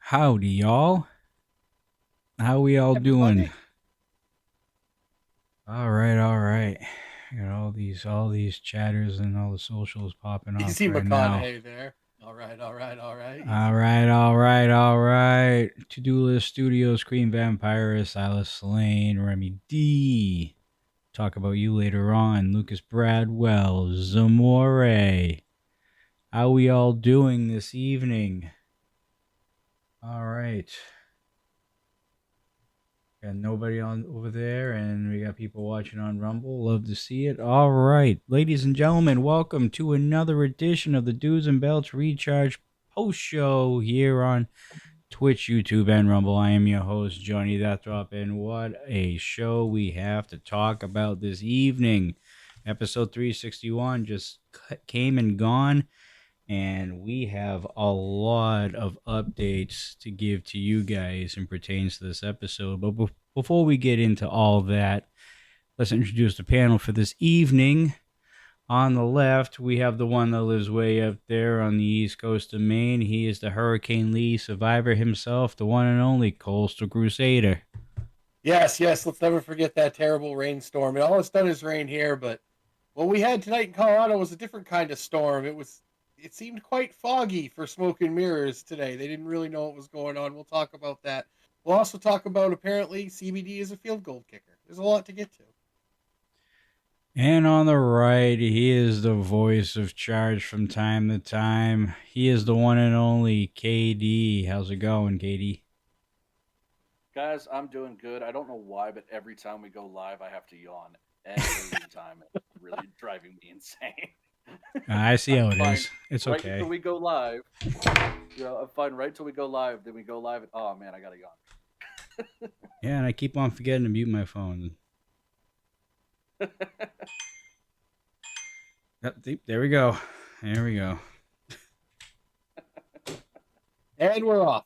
Howdy, y'all. How we all Happy doing? Monday. All right, all right. I got all these chatters and all the socials popping off Easy right now. McConaughey there. All right, all right, all right. All Easy. right, all right, all right. To-do list studios, Scream Vampire, Silas Slane, Remy D. Talk about you later on. Lucas Bradwell, Zamore. How we all doing this evening? All right. Got nobody on over there, and we got people watching on Rumble. Love to see it. All right, ladies and gentlemen, welcome to another edition of the Dudes and Belts Recharge Post Show here on Twitch, YouTube, and Rumble. I am your host, Johnny Deathdrop, and what a show we have to talk about this evening. Episode 361 just came and gone, and we have a lot of updates to give to you guys in pertains to this episode. But before we get into all that, let's introduce the panel for this evening. On the left, we have the one that lives way up there on the east coast of Maine. He is the Hurricane Lee survivor himself, the one and only Coastal Crusader. Yes, yes. Let's never forget that terrible rainstorm. And all it's done is rain here, but what we had tonight in Colorado was a different kind of storm. It seemed quite foggy for smoke and mirrors today. They didn't really know what was going on. We'll talk about that. We'll also talk about apparently CBD is a field goal kicker. There's a lot to get to. And on the right, he is the voice of charge from time to time. He is the one and only KD. How's it going, KD? Guys, I'm doing good. I don't know why, but every time we go live, I have to yawn. Every time. It's really driving me insane. I see I'm how it fine is. It's right until okay. we go live. I'm fine right till we go live. Then we go live. And, oh, man, I got to yawn. Yeah, and I keep on forgetting to mute my phone. There we go. There we go. And we're off.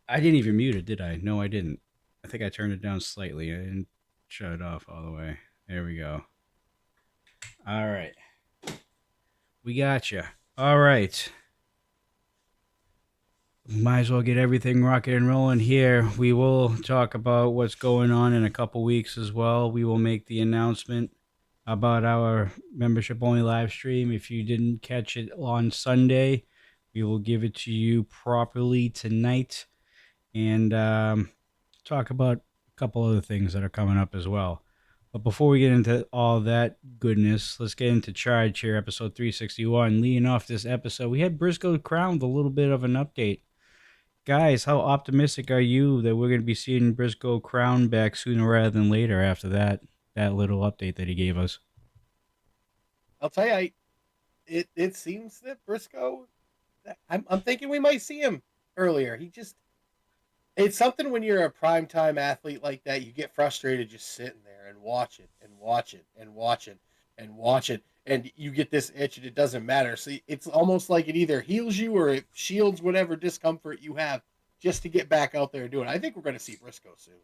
I didn't even mute it, did I? No, I didn't. I think I turned it down slightly. I didn't shut it off all the way. There we go. All right. We got you. All right. Might as well get everything rocking and rolling here. We will talk about what's going on in a couple weeks as well. We will make the announcement about our membership only live stream. If you didn't catch it on Sunday, we will give it to you properly tonight and talk about a couple other things that are coming up as well. But before we get into all that goodness, let's get into Charge here, episode 361. Leading off this episode, we had Briscoe crowned a little bit of an update. Guys, how optimistic are you that we're going to be seeing Briscoe crowned back sooner rather than later after that little update that he gave us? I'll tell you, it seems that Briscoe. I'm thinking we might see him earlier. It's something when you're a primetime athlete like that, you get frustrated just sitting there and watch it and watch it and watch it and watch it, and you get this itch and it doesn't matter. So it's almost like it either heals you or it shields whatever discomfort you have just to get back out there and do it. I think we're going to see Briscoe soon.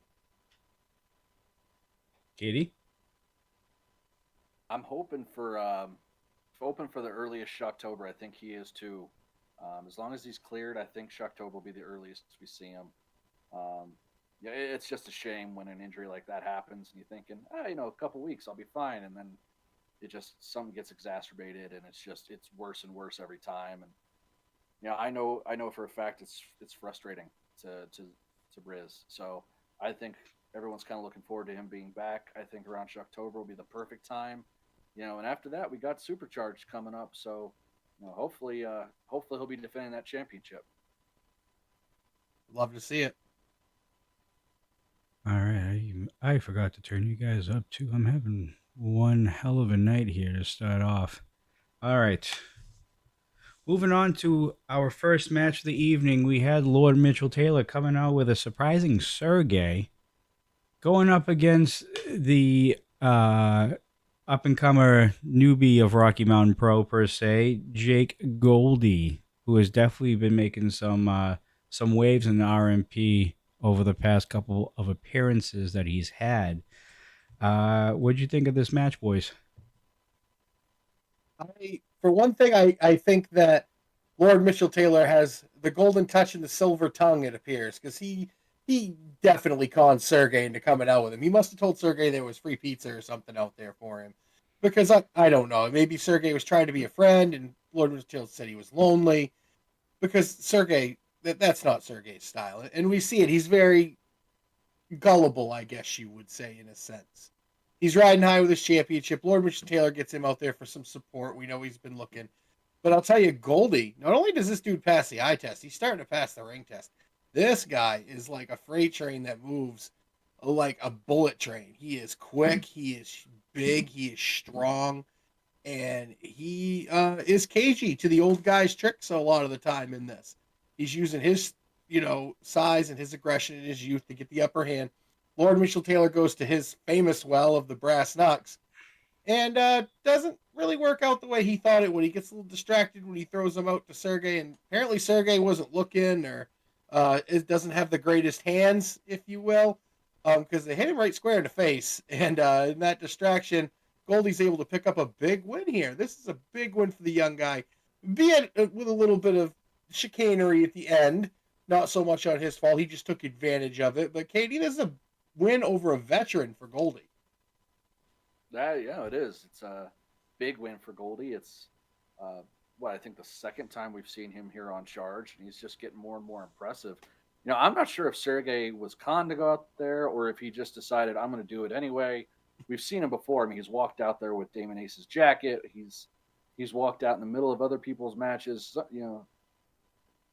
Katie? I'm hoping for the earliest Shocktober. I think he is too. As long as he's cleared, I think Shocktober will be the earliest we see him. Um, yeah, it's just a shame when an injury like that happens and you're thinking, a couple weeks I'll be fine, and then it just something gets exacerbated and it's worse and worse every time. And I know for a fact it's frustrating to Briz. So I think everyone's kind of looking forward to him being back. I think around October will be the perfect time. And after that we got Supercharged coming up. So hopefully he'll be defending that championship. Love to see it. All right, I forgot to turn you guys up too. I'm having one hell of a night here to start off. All right. Moving on to our first match of the evening, we had Lord Mitchell Taylor coming out with a surprising Sergey going up against the up and comer newbie of Rocky Mountain Pro per se, Jake Goldie, who has definitely been making some waves in the RMP over the past couple of appearances that he's had. What'd you think of this match, boys? For one thing, I think that Lord Mitchell Taylor has the golden touch and the silver tongue, it appears, because he definitely conned Sergey into coming out with him. He must have told Sergey there was free pizza or something out there for him. Because I don't know. Maybe Sergey was trying to be a friend and Lord Mitchell Taylor said he was lonely. Because Sergey, that's not Sergey's style. And we see it. He's very gullible, I guess you would say, in a sense. He's riding high with his championship. Lord Mitchell Taylor gets him out there for some support. We know he's been looking. But I'll tell you, Goldie, not only does this dude pass the eye test, he's starting to pass the ring test. This guy is like a freight train that moves like a bullet train. He is quick, he is big, he is strong, and he is cagey to the old guy's tricks a lot of the time in this. He's using his, size and his aggression and his youth to get the upper hand. Lord Mitchell Taylor goes to his famous well of the brass knucks and doesn't really work out the way he thought it would. He gets a little distracted when he throws them out to Sergey, and apparently Sergey wasn't looking or it doesn't have the greatest hands, if you will, because they hit him right square in the face, and in that distraction, Goldie's able to pick up a big win here. This is a big win for the young guy, be it with a little bit of chicanery at the end, not so much on his fault. He just took advantage of it. But Katie, this is a win over a veteran for Goldie. Yeah, it is. It's a big win for Goldie. It's I think the second time we've seen him here on Charge, and he's just getting more and more impressive. I'm not sure if Sergey was conned to go out there or if he just decided I'm going to do it anyway. We've seen him before. I mean, he's walked out there with Damon Ace's jacket. He's walked out in the middle of other people's matches.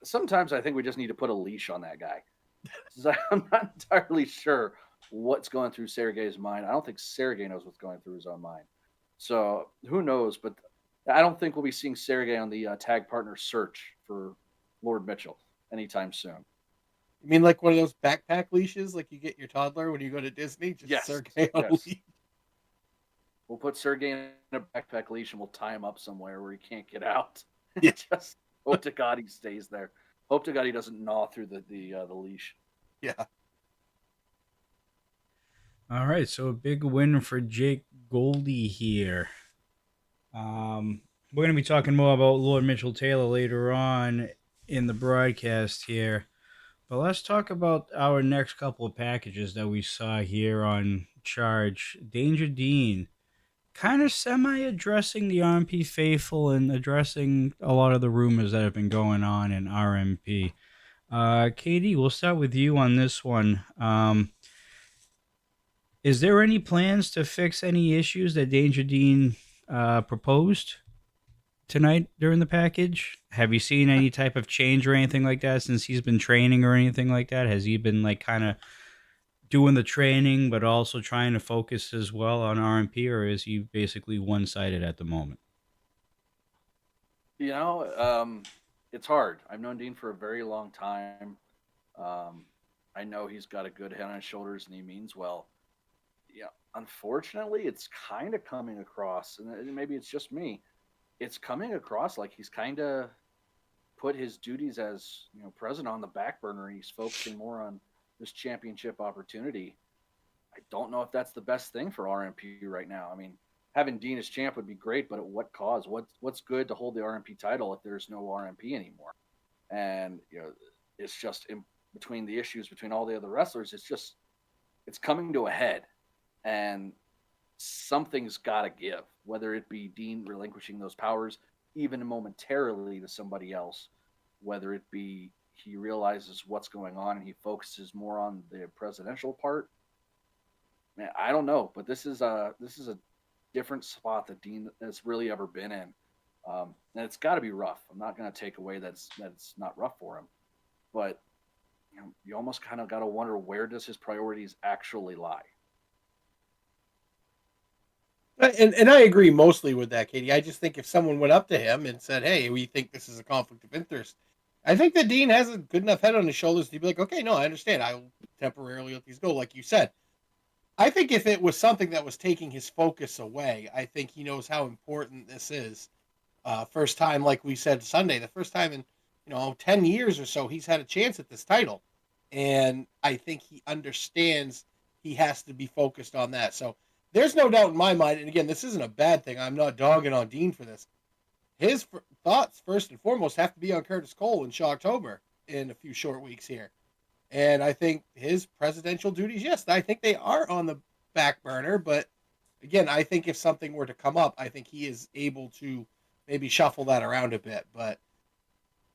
Sometimes I think we just need to put a leash on that guy. I'm not entirely sure what's going through Sergey's mind. I don't think Sergey knows what's going through his own mind. So who knows? But I don't think we'll be seeing Sergey on the tag partner search for Lord Mitchell anytime soon. You mean like one of those backpack leashes like you get your toddler when you go to Disney? Just Sergey on a leash. We'll put Sergey in a backpack leash and we'll tie him up somewhere where he can't get out. Yeah. Just hope to God he stays there. Hope to God he doesn't gnaw through the leash. Yeah. All right, so a big win for Jake Goldie here. We're going to be talking more about Lord Mitchell Taylor later on in the broadcast here. But let's talk about our next couple of packages that we saw here on Charge. Danger Dean kind of semi-addressing the RMP faithful and addressing a lot of the rumors that have been going on in RMP. Katie, we'll start with you on this one. Is there any plans to fix any issues that Danger Dean proposed tonight during the package? Have you seen any type of change or anything like that since he's been training or anything like that? Has he been like kind of doing the training but also trying to focus as well on RMP, or is he basically one-sided at the moment? It's hard. I've known Dean for a very long time. I know he's got a good head on his shoulders and he means well. Yeah, unfortunately, it's kind of coming across, and maybe it's just me, it's coming across like he's kind of put his duties as president on the back burner, and he's focusing more on this championship opportunity. I don't know if that's the best thing for RMP right now. I mean, having Dean as champ would be great, but at what cause? What's good to hold the RMP title if there's no RMP anymore? And it's just in between the issues between all the other wrestlers. It's coming to a head, and something's got to give. Whether it be Dean relinquishing those powers even momentarily to somebody else, whether it be he realizes what's going on and he focuses more on the presidential part. Man, I don't know, but this is a different spot that Dean has really ever been in, and it's got to be rough. I'm not going to take away that it's not rough for him, but you almost kind of got to wonder, where does his priorities actually lie? And I agree mostly with that, Katie. I just think if someone went up to him and said, "Hey, we think this is a conflict of interest," I think that Dean has a good enough head on his shoulders to be like, "Okay, no, I understand. I will temporarily let these go," like you said. I think if it was something that was taking his focus away, I think he knows how important this is. First time, like we said Sunday, the first time in 10 years or so, he's had a chance at this title, and I think he understands he has to be focused on that. So there's no doubt in my mind, and again, this isn't a bad thing. I'm not dogging on Dean for this. His thoughts first and foremost have to be on Curtis Cole in Shocktober in a few short weeks here. And I think his presidential duties, yes, I think they are on the back burner. But again, I think if something were to come up, I think he is able to maybe shuffle that around a bit. But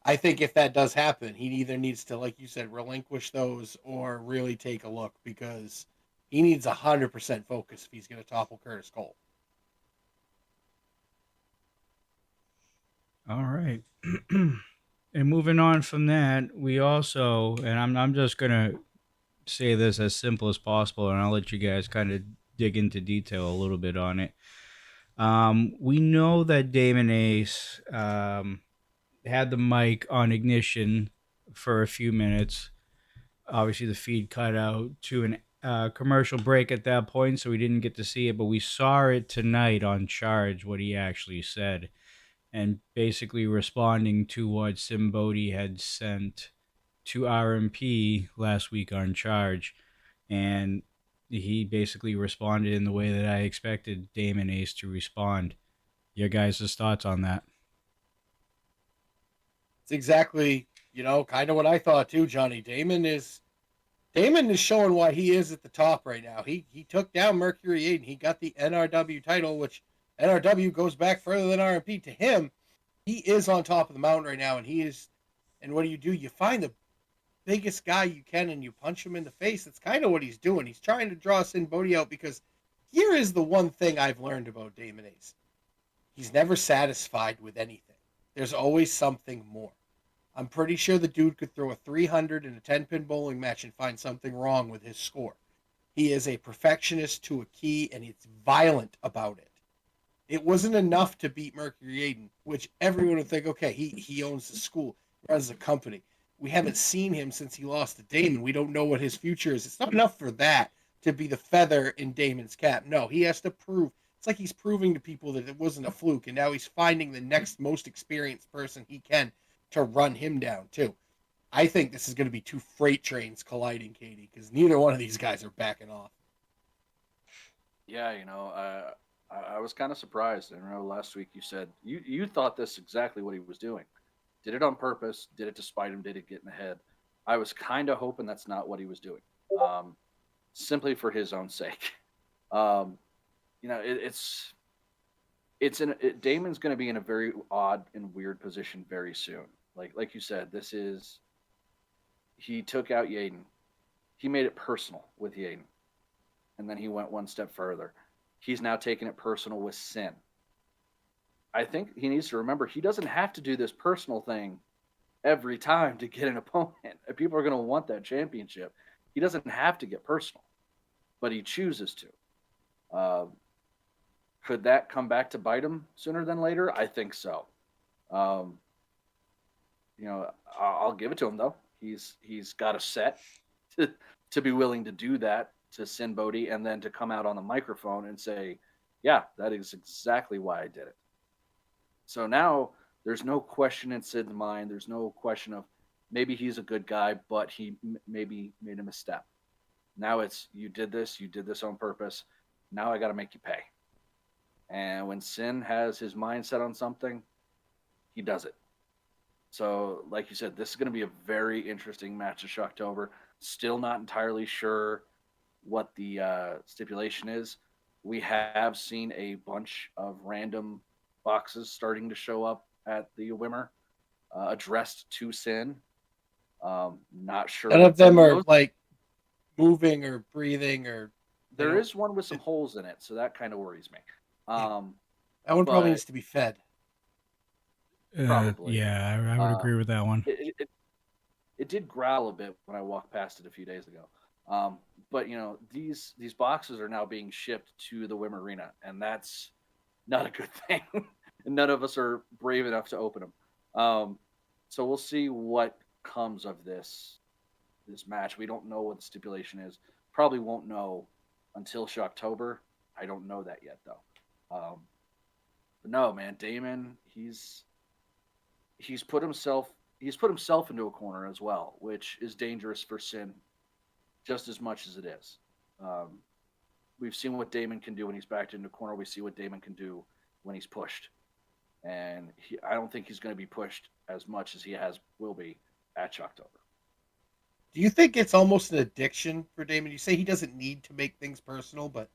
I think if that does happen, he either needs to, like you said, relinquish those or really take a look because he needs 100% focus if he's going to topple Curtis Cole. All right. And moving on from that, we also, and I'm just gonna say this as simple as possible, and I'll let you guys kind of dig into detail a little bit on it. We know that Damon Ace had the mic on ignition for a few minutes. Obviously, the feed cut out to an commercial break at that point, so we didn't get to see it, but we saw it tonight on Charge, what he actually said, and basically responding to what Simbodi had sent to RMP last week on Charge. And he basically responded in the way that I expected Damon Ace to respond. Your guys' thoughts on that? It's exactly, kind of what I thought too, Johnny. Damon is showing why he is at the top right now. He took down Mercury 8 and he got the NRW title, which NRW goes back further than RMP. To him, he is on top of the mountain right now, and he is. And what do? You find the biggest guy you can and you punch him in the face. That's kind of what he's doing. He's trying to draw Sin Bodhi out because here is the one thing I've learned about Damon Ace. He's never satisfied with anything. There's always something more. I'm pretty sure the dude could throw a 300 in a 10-pin bowling match and find something wrong with his score. He is a perfectionist to a key, and it's violent about it. It wasn't enough to beat Mercury Aiden, which everyone would think, okay, he owns the school, runs the company. We haven't seen him since he lost to Damon. We don't know what his future is. It's not enough for that to be the feather in Damon's cap. No, he has to prove. It's like he's proving to people that it wasn't a fluke, and now he's finding the next most experienced person he can to run him down, too. I think this is going to be two freight trains colliding, Katie, because neither one of these guys are backing off. Yeah, I was kind of surprised. I know last week you said you thought this exactly what he was doing. Did it on purpose? Did it to spite him? Did it get in the head? I was kind of hoping that's not what he was doing, simply for his own sake. Um, Damon's going to be in a very odd and weird position very soon. Like you said, he took out Yaden. He made it personal with Yaden, and then he went one step further. He's now taking it personal with Sin. I think he needs to remember he doesn't have to do this personal thing every time to get an opponent. People are going to want that championship. He doesn't have to get personal, but he chooses to. Uh, could that come back to bite him sooner than later? I think so. Um, I'll give it to him though. He's got a set to be willing to do that to Sin Bodhi and then to come out on the microphone and say, "Yeah, that is exactly why I did it." So now there's no question in Sid's mind. There's no question of maybe he's a good guy, but he maybe made a misstep. Now it's you did this on purpose. Now I got to make you pay. And when Sin has his mindset on something, he does it. So, like you said, this is going to be a very interesting match of Shocktober. Still not entirely sure what the stipulation is. We have seen a bunch of random boxes starting to show up at the Wimmer addressed to Sin. Not sure. None of them are like moving or breathing or. There is one with some holes in it, so that kind of worries me. That one probably needs to be fed. Probably. Yeah, I would agree with that one. It did growl a bit when I walked past it a few days ago. But these boxes are now being shipped to the Wim Arena, and that's not a good thing. And none of us are brave enough to open them. So we'll see what comes of this match. We don't know what the stipulation is. Probably won't know until Shocktober. I don't know that yet though. But no, man, Damon, he's put himself into a corner as well, which is dangerous for Sin just as much as it is. We've seen what Damon can do when he's backed into a corner. We see what Damon can do when he's pushed. and I don't think he's going to be pushed as much as he will be at Shocktober. Do you think it's almost an addiction for Damon? You say he doesn't need to make things personal, but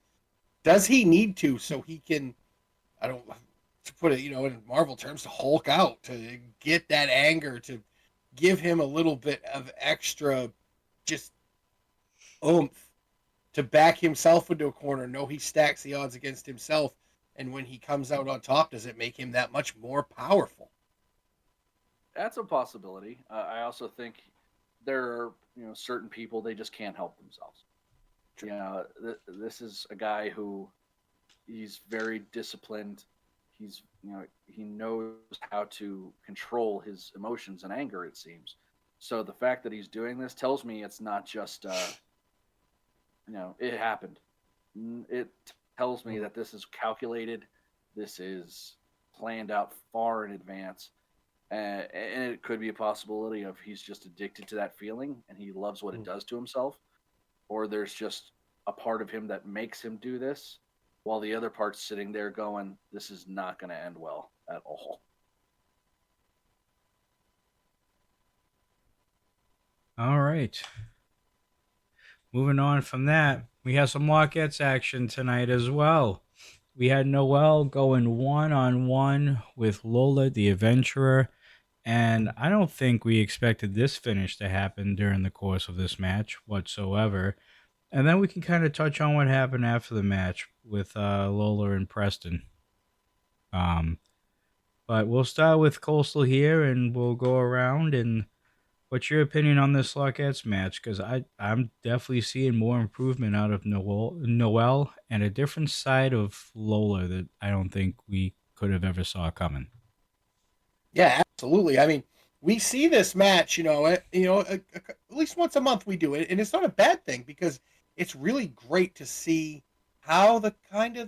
does he need to so he can, I don't, to put it, in Marvel terms, to Hulk out, to get that anger, to give him a little bit of extra just oomph to back himself into a corner, know he stacks the odds against himself, and when he comes out on top, does it make him that much more powerful? That's a possibility. I also think there are certain people, they just can't help themselves. This is a guy who he's very disciplined. He knows how to control his emotions and anger, it seems. So the fact that he's doing this tells me it's not just it happened. It tells me that this is calculated. This is planned out far in advance. And it could be a possibility of he's just addicted to that feeling and he loves what it does to himself, or there's just a part of him that makes him do this, while the other part's sitting there going, "This is not going to end well at all." All right. Moving on from that, we have some Lockettes action tonight as well. We had Noelle going one-on-one with Lola the Adventurer, and I don't think we expected this finish to happen during the course of this match whatsoever. And then we can kind of touch on what happened after the match with Lola and Preston. But we'll start with Coastal here, and we'll go around. And what's your opinion on this Lockettes match? Because I'm definitely seeing more improvement out of Noelle and a different side of Lola that I don't think we could have ever saw coming. Yeah, absolutely. I mean, we see this match, at least once a month we do it, and it's not a bad thing because it's really great to see how the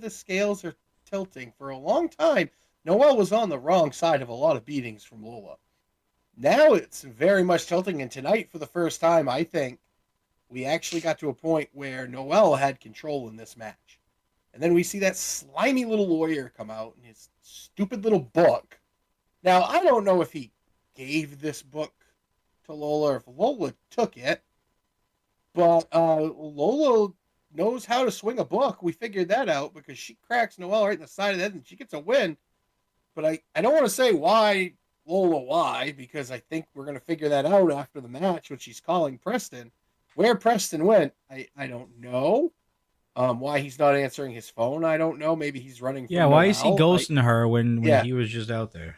scales are tilting. For a long time, Noelle was on the wrong side of a lot of beatings from Lola. Now it's very much tilting, and tonight, for the first time, I think we actually got to a point where Noelle had control in this match. And then we see that slimy little lawyer come out in his stupid little book. Now, I don't know if he gave this book to Lola or if Lola took it, but Lola knows how to swing a book. We figured that out because she cracks Noelle right in the side of the head and she gets a win. But I don't want to say why, because I think we're going to figure that out after the match when she's calling Preston. Where Preston went, I don't know. Why he's not answering his phone, I don't know. Maybe he's running from Yeah, why is he Noelle. ghosting her when Yeah. he was just out there?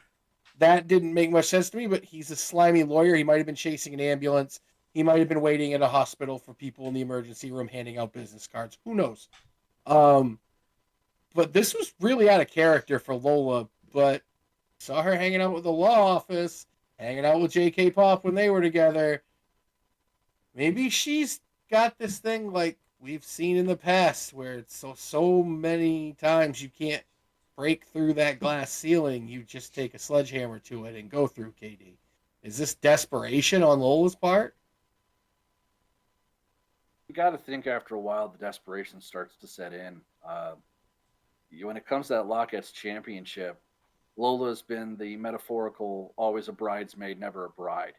That didn't make much sense to me, but he's a slimy lawyer. He might have been chasing an ambulance. He might have been waiting at a hospital for people in the emergency room handing out business cards. Who knows? But this was really out of character for Lola, but saw her hanging out with the law office, hanging out with J.K. Pop when they were together. Maybe she's got this thing like we've seen in the past where it's so many times you can't break through that glass ceiling, you just take a sledgehammer to it and go through, KD. Is this desperation on Lola's part? You got to think after a while the desperation starts to set in. When it comes to that Lockettes championship, Lola's been the metaphorical, always a bridesmaid, never a bride.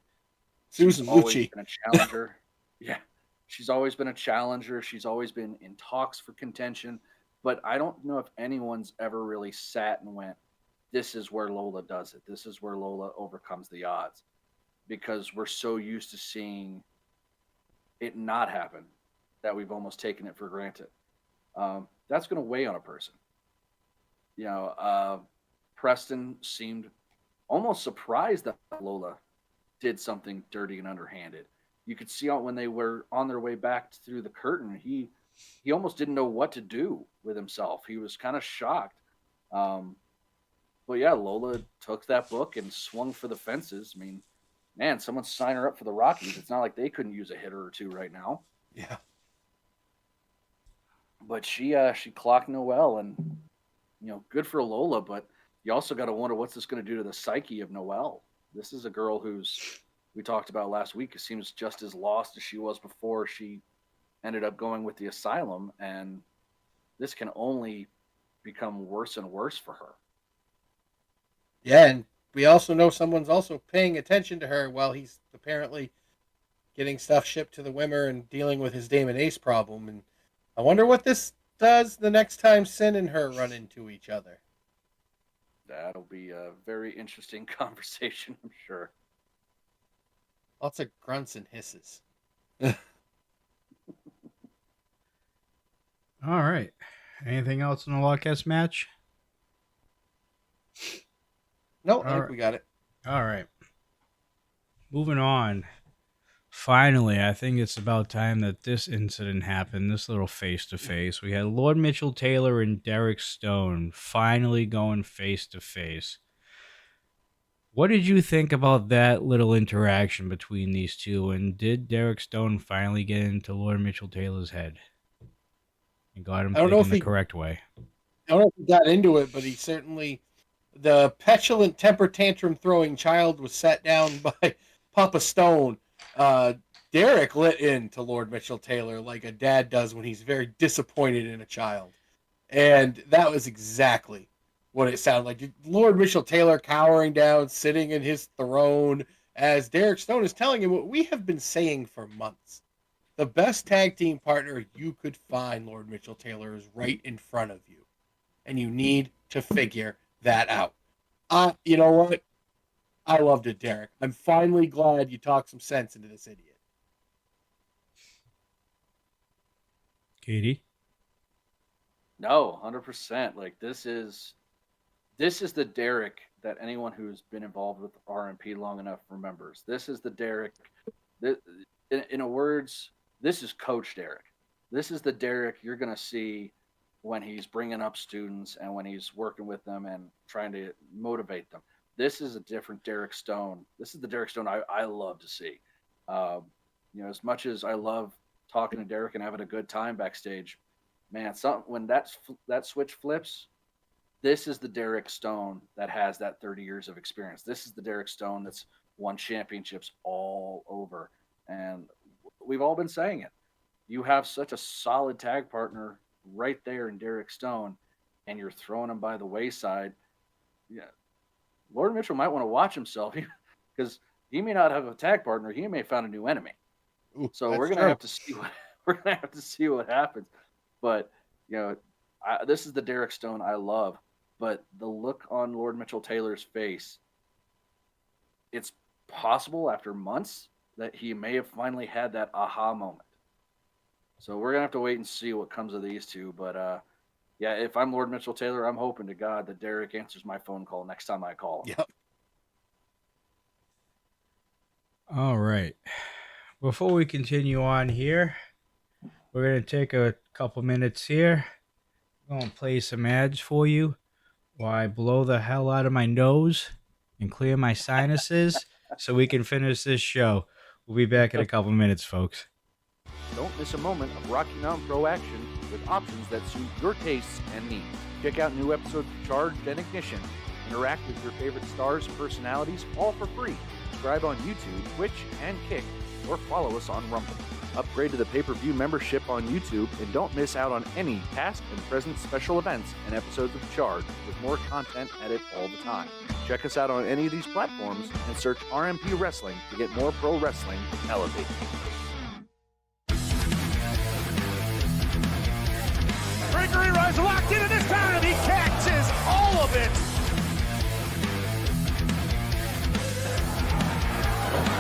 Susan She's always Lucci. been a challenger. Yeah, she's always been a challenger. She's always been in talks for contention. But I don't know if anyone's ever really sat and went, "This is where Lola does it. This is where Lola overcomes the odds," because we're so used to seeing it not happen that we've almost taken it for granted. That's going to weigh on a person. You know, Preston seemed almost surprised that Lola did something dirty and underhanded. You could see when they were on their way back through the curtain, he almost didn't know what to do with himself. He was kind of shocked. But yeah, Lola took that book and swung for the fences. I mean, man, someone sign her up for the Rockies. It's not like they couldn't use a hitter or two right now. Yeah. But she clocked Noelle, and good for Lola. But you also got to wonder what's this going to do to the psyche of Noelle. This is a girl who's, we talked about last week, seems just as lost as she was before she ended up going with the asylum, and this can only become worse and worse for her. Yeah, and we also know someone's also paying attention to her while he's apparently getting stuff shipped to the Wimmer and dealing with his Damon Ace problem. And I wonder what this does the next time Sin and her run into each other. That'll be a very interesting conversation, I'm sure. Lots of grunts and hisses. All right. Anything else in the Lawcast match? No, I think right. we got it. All right. Moving on. Finally, I think it's about time that this incident happened, this little face-to-face. We had Lord Mitchell Taylor and Derek Stone finally going face-to-face. What did you think about that little interaction between these two, and did Derek Stone finally get into Lord Mitchell Taylor's head and got him thinking the correct way? I don't know if he got into it, but he certainly... The petulant temper tantrum throwing child was sat down by Papa Stone. Derek lit into Lord Mitchell Taylor like a dad does when he's very disappointed in a child. And that was exactly what it sounded like. Lord Mitchell Taylor cowering down, sitting in his throne, as Derek Stone is telling him what we have been saying for months. The best tag team partner you could find, Lord Mitchell Taylor, is right in front of you. And you need to figure that out. You know what? I loved it, Derek. I'm finally glad you talked some sense into this idiot. Katie? No, 100%. Like this is the Derek that anyone who's been involved with RMP long enough remembers. This is the Derek. In a words, this is Coach Derek. This is the Derek you're going to see when he's bringing up students and when he's working with them and trying to motivate them. This is a different Derek Stone. This is the Derek Stone I love to see. As much as I love talking to Derek and having a good time backstage, man, when that switch flips, this is the Derek Stone that has that 30 years of experience. This is the Derek Stone that's won championships all over. And we've all been saying it. You have such a solid tag partner right there in Derek Stone, and you're throwing him by the wayside. Yeah, Lord Mitchell might want to watch himself because he may not have a tag partner. He may have found a new enemy. Ooh, so we're gonna have to see what happens. But this is the Derek Stone I love. But the look on Lord Mitchell Taylor's face, it's possible after months that he may have finally had that aha moment. So we're gonna have to wait and see what comes of these two. But if I'm Lord Mitchell Taylor, I'm hoping to God that Derek answers my phone call next time I call him. Yep. All right. Before we continue on here, we're gonna take a couple minutes here. I'm gonna play some ads for you while I blow the hell out of my nose and clear my sinuses so we can finish this show. We'll be back in a couple minutes, folks. Don't miss a moment of Rocky Mountain Pro action with options that suit your tastes and needs. Check out new episodes of Charged and Ignition. Interact with your favorite stars and personalities, all for free. Subscribe on YouTube, Twitch, and Kick, or follow us on Rumble. Upgrade to the pay-per-view membership on YouTube and don't miss out on any past and present special events and episodes of Charged with more content added all the time. Check us out on any of these platforms and search RMP Wrestling to get more pro wrestling elevated. Gregory Rice locked into this time. He catches all of it.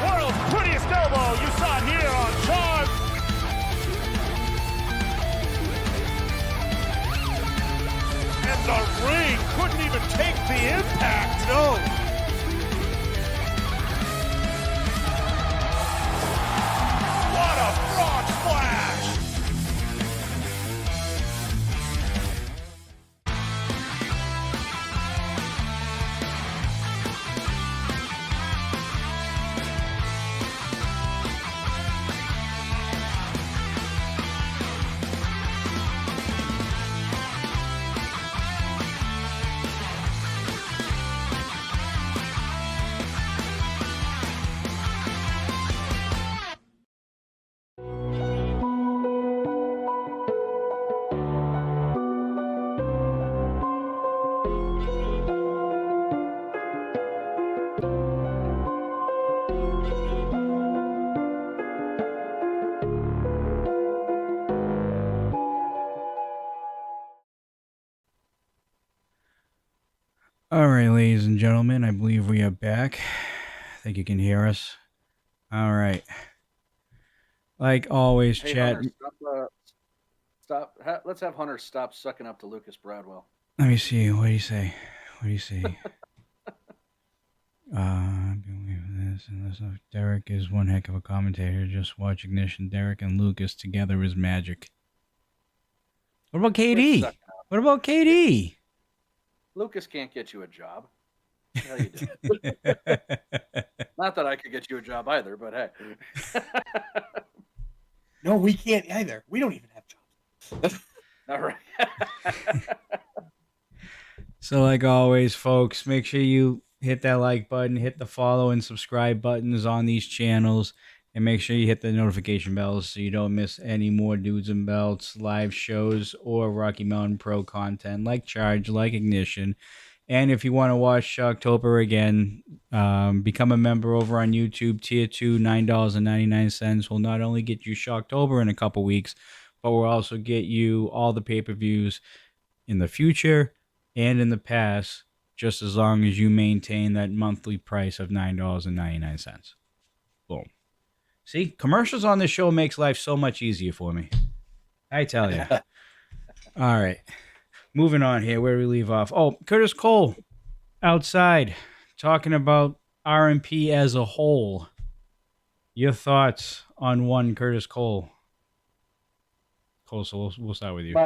World's prettiest elbow. You saw it here on Charge. And the ring couldn't even take the impact. No. What a frog splash. All right, ladies and gentlemen, I believe we are back. I think you can hear us. All right. Like always, Hey, chat. Hunter, let's have Hunter stop sucking up to Lucas Bradwell. Let me see. What do you say? What do you say? This and this. Derek is one heck of a commentator. Just watch Ignition. Derek and Lucas together is magic. What about Quit KD? sucking. What about KD? Lucas can't get you a job. What the hell you doing? Not that I could get you a job either, but hey. No, we can't either. We don't even have jobs. All right. So, like always, folks, make sure you hit that like button, hit the follow and subscribe buttons on these channels, and make sure you hit the notification bells so you don't miss any more Dudes and Belts live shows or Rocky Mountain Pro content like Charge, like Ignition. And if you want to watch October again, become a member over on YouTube. Tier 2, $9.99 will not only get you Shocktober in a couple weeks, but will also get you all the pay-per-views in the future and in the past, just as long as you maintain that monthly price of $9.99. Boom. See, commercials on this show makes life so much easier for me. I tell you. All right. Moving on here, where do we leave off? Oh, Curtis Cole outside talking about RMP as a whole. Your thoughts on one Curtis Cole? Cole, so we'll start with you.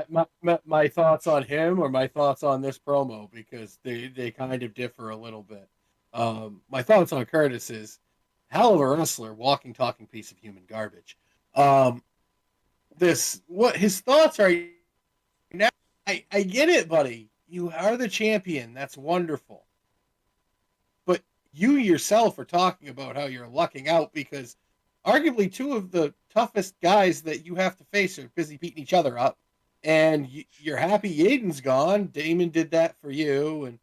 My thoughts on him or my thoughts on this promo, because they kind of differ a little bit. My thoughts on Curtis is hell of a wrestler, walking, talking piece of human garbage. What his thoughts are now. I get it, buddy. You are the champion. That's wonderful. But you yourself are talking about how you're lucking out because arguably two of the toughest guys that you have to face are busy beating each other up. And you're happy Yaden's gone. Damon did that for you. And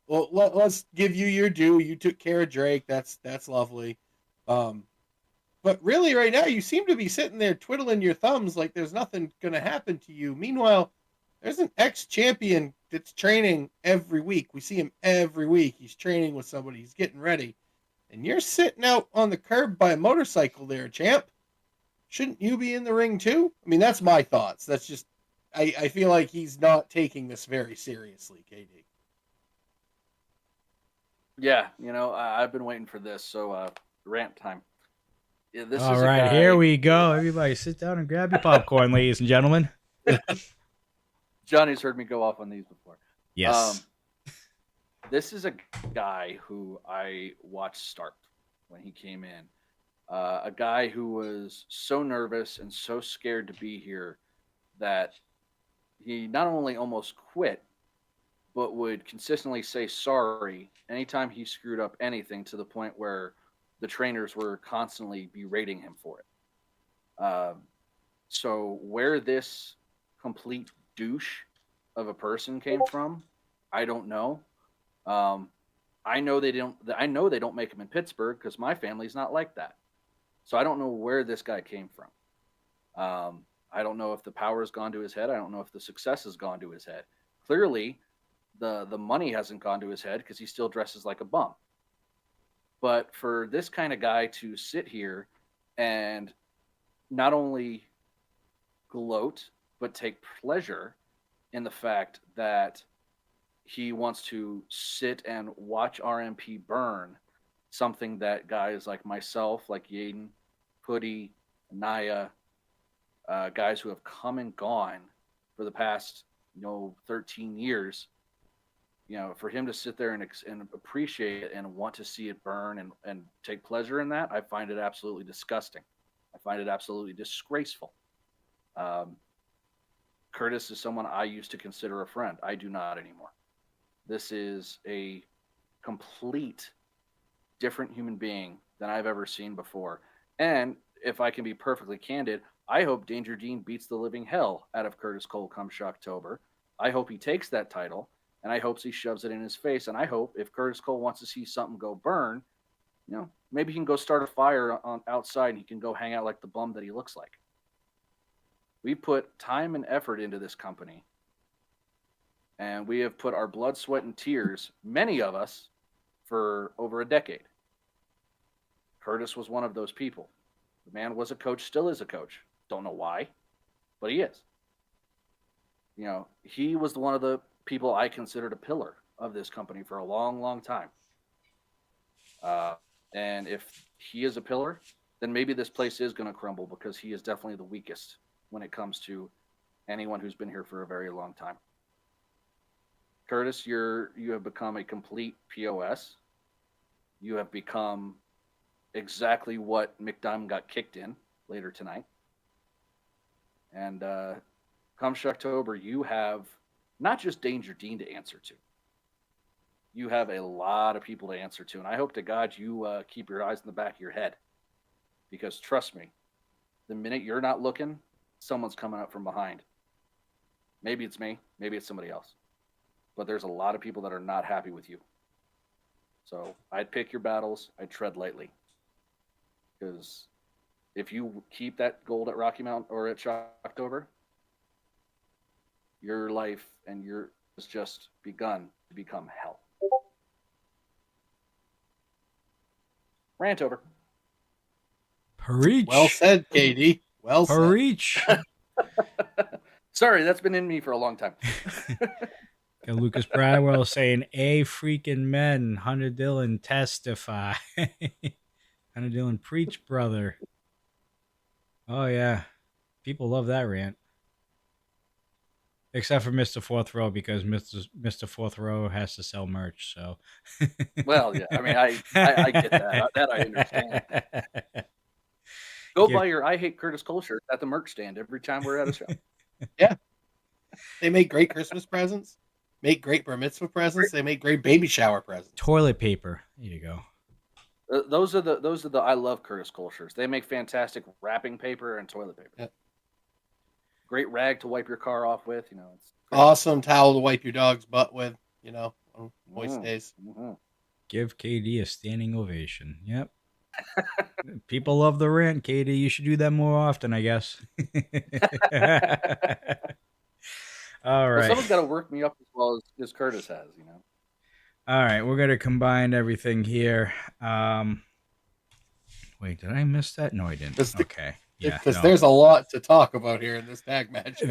well, let's give you your due. You took care of Drake. That's lovely. But really right now you seem to be sitting there twiddling your thumbs like there's nothing going to happen to you. Meanwhile, there's an ex-champion that's training every week. We see him every week. He's training with somebody. He's getting ready. And you're sitting out on the curb by a motorcycle there, champ. Shouldn't you be in the ring too? I mean, that's my thoughts. That's just, I feel like he's not taking this very seriously, KD. Yeah, I've been waiting for this, so rant time. Yeah, All right, here we go. Everybody sit down and grab your popcorn, ladies and gentlemen. Johnny's heard me go off on these before. Yes. This is a guy who I watched start when he came in. A guy who was so nervous and so scared to be here that he not only almost quit, but would consistently say sorry anytime he screwed up anything, to the point where the trainers were constantly berating him for it. So where this complete douche of a person came from, I don't know. I know they don't make him in Pittsburgh because my family's not like that. So I don't know where this guy came from. I don't know if the power has gone to his head. I don't know if the success has gone to his head. Clearly, the money hasn't gone to his head because he still dresses like a bum. But for this kind of guy to sit here and not only gloat, but take pleasure in the fact that he wants to sit and watch RMP burn, something that guys like myself, like Yaden, Putty, Naya, guys who have come and gone for the past 13 years, for him to sit there and appreciate it and want to see it burn and take pleasure in that, I find it absolutely disgusting. I find it absolutely disgraceful. Curtis is someone I used to consider a friend. I do not anymore. This is a complete different human being than I've ever seen before. And if I can be perfectly candid, I hope Danger Dean beats the living hell out of Curtis Cole come Shocktober. I hope he takes that title, and I hope he shoves it in his face. And I hope if Curtis Cole wants to see something go burn, maybe he can go start a fire on outside and he can go hang out like the bum that he looks like. We put time and effort into this company. And we have put our blood, sweat, and tears, many of us, for over a decade. Curtis was one of those people. The man was a coach, still is a coach. Don't know why, but he is. You know, he was one of the people I considered a pillar of this company for a long, long time. And if he is a pillar, then maybe this place is going to crumble, because he is definitely the weakest when it comes to anyone who's been here for a very long time. Curtis, you have become a complete POS. You have become exactly what McDiamond got kicked in later tonight. And come Shocktober, you have not just Danger Dean to answer to. You have a lot of people to answer to. And I hope to God you keep your eyes in the back of your head. Because trust me, the minute you're not looking, someone's coming up from behind. Maybe it's me. Maybe it's somebody else. But there's a lot of people that are not happy with you. So I'd pick your battles. I'd tread lightly. Because if you keep that gold at Rocky Mountain or at Shocktober, your life and your has just begun to become hell. Rant over. Preach. Well said, KD. Well said. Preach. Sorry, that's been in me for a long time. Got Lucas Bradwell saying, "A freaking men, Hunter Dillon testify." Hunter Dillon, preach, brother. Oh yeah, people love that rant. Except for Mr. Fourth Row, because Mr. Fourth Row has to sell merch. So, Well, yeah, I mean, I get that. That I understand. Go buy your "I Hate Curtis Cole" shirt at the merch stand every time we're at a show. Yeah, they make great Christmas presents. Make great bar mitzvah presents. They make great baby shower presents. Toilet paper. There you go. Those are the I love Curtis Cole shirts. They make fantastic wrapping paper and toilet paper. Yep. Great rag to wipe your car off with. You know, it's great. Awesome towel to wipe your dog's butt with. You know, on moist days. Mm-hmm. Give KD a standing ovation. Yep. People love the rant, KD. You should do that more often, I guess. All right. Well, someone's got to work me up as well as Curtis has, you know. All right, we're gonna combine everything here. Wait, did I miss that? No, I didn't. Okay, yeah, Because there's a lot to talk about here in this tag match. I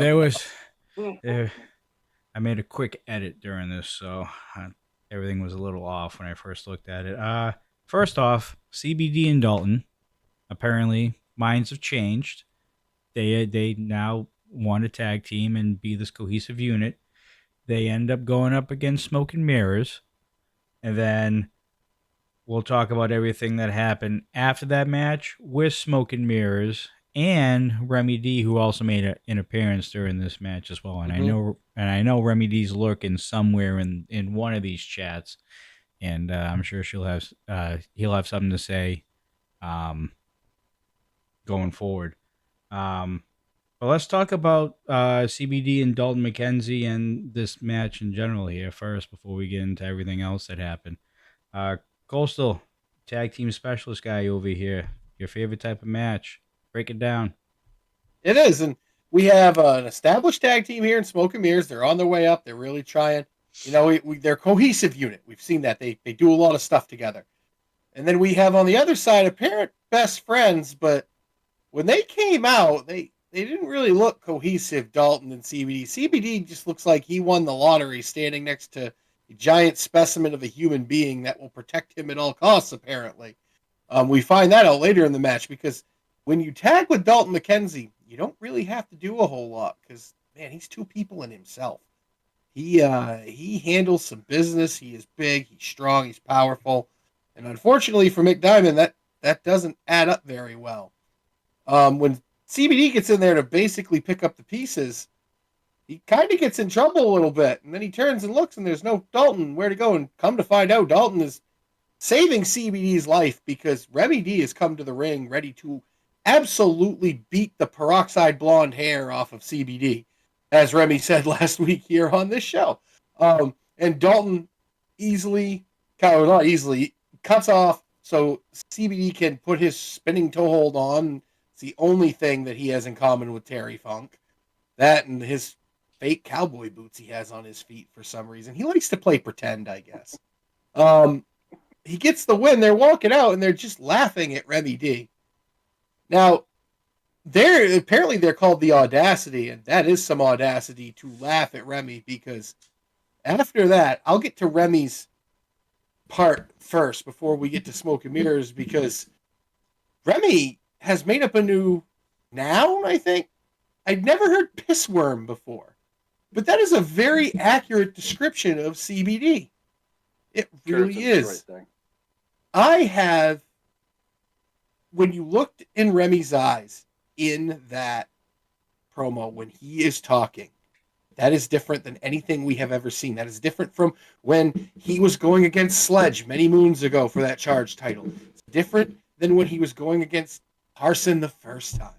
made a quick edit during this, so everything was a little off when I first looked at it. First off, CBD and Dalton, apparently minds have changed. They now want to tag team and be this cohesive unit. They end up going up against Smoke and Mirrors. And then we'll talk about everything that happened after that match with Smoke and Mirrors and Remy D, who also made an appearance during this match as well. And I know Remy D's lurking somewhere in one of these chats, and I'm sure he'll have something to say going forward. But let's talk about CBD and Dalton McKenzie and this match in general here first before we get into everything else that happened. Coastal, tag team specialist guy over here. Your favorite type of match. Break it down. It is, and we have an established tag team here in Smoke and Mirrors. They're on their way up. They're really trying. You know, they're a cohesive unit. We've seen that. They do a lot of stuff together. And then we have on the other side apparent best friends, but when they came out, they didn't really look cohesive, Dalton and CBD. CBD just looks like he won the lottery standing next to a giant specimen of a human being that will protect him at all costs, apparently. We find that out later in the match because when you tag with Dalton McKenzie, you don't really have to do a whole lot because, man, he's two people in himself. He handles some business. He is big, he's strong, he's powerful. And unfortunately for Mick Diamond, that doesn't add up very well. When CBD gets in there to basically pick up the pieces, he kind of gets in trouble a little bit. And then he turns and looks, and there's no Dalton where to go. And come to find out, Dalton is saving CBD's life because Remy D has come to the ring ready to absolutely beat the peroxide blonde hair off of CBD, as Remy said last week here on this show. And Dalton cuts off so CBD can put his spinning toe hold on. It's the only thing that he has in common with Terry Funk. That and his fake cowboy boots he has on his feet for some reason. He likes to play pretend, I guess. He gets the win. They're walking out and they're just laughing at Remy D. Now, they're called the Audacity, and that is some audacity to laugh at Remy, because after that, I'll get to Remy's part first before we get to Smoke and Mirrors, because Remy has made up a new noun, I think. I'd never heard pissworm before, but that is a very accurate description of CBD. It really is. I have, when you looked in Remy's eyes in that promo when he is talking, that is different than anything we have ever seen. That is different from when he was going against Sledge many moons ago for that charge title. It's different than when he was going against Carson the first time.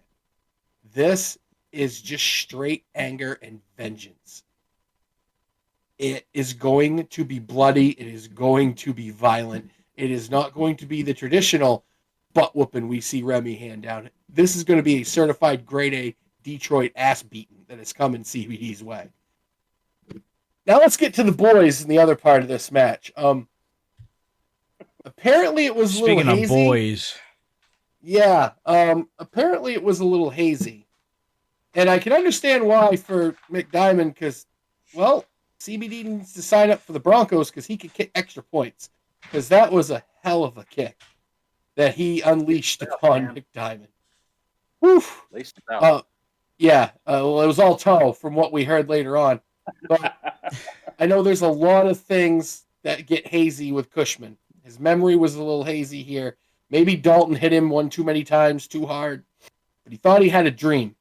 This is just straight anger and vengeance. It is going to be bloody. It is going to be violent. It is not going to be the traditional butt whooping we see Remy hand down. This is going to be a certified grade A Detroit ass beating that is coming CBD's way. Now let's get to the boys in the other part of this match. Apparently it was a little hazy. Speaking of boys. Yeah, apparently it was a little hazy. And I can understand why for McDiamond, because, well, CBD needs to sign up for the Broncos because he could kick extra points. Because that was a hell of a kick that he unleashed upon McDiamond. Woof. Yeah, well, it was all toe from what we heard later on. But I know there's a lot of things that get hazy with Cushman. His memory was a little hazy here. Maybe Dalton hit him one too many times, too hard. But he thought he had a dream.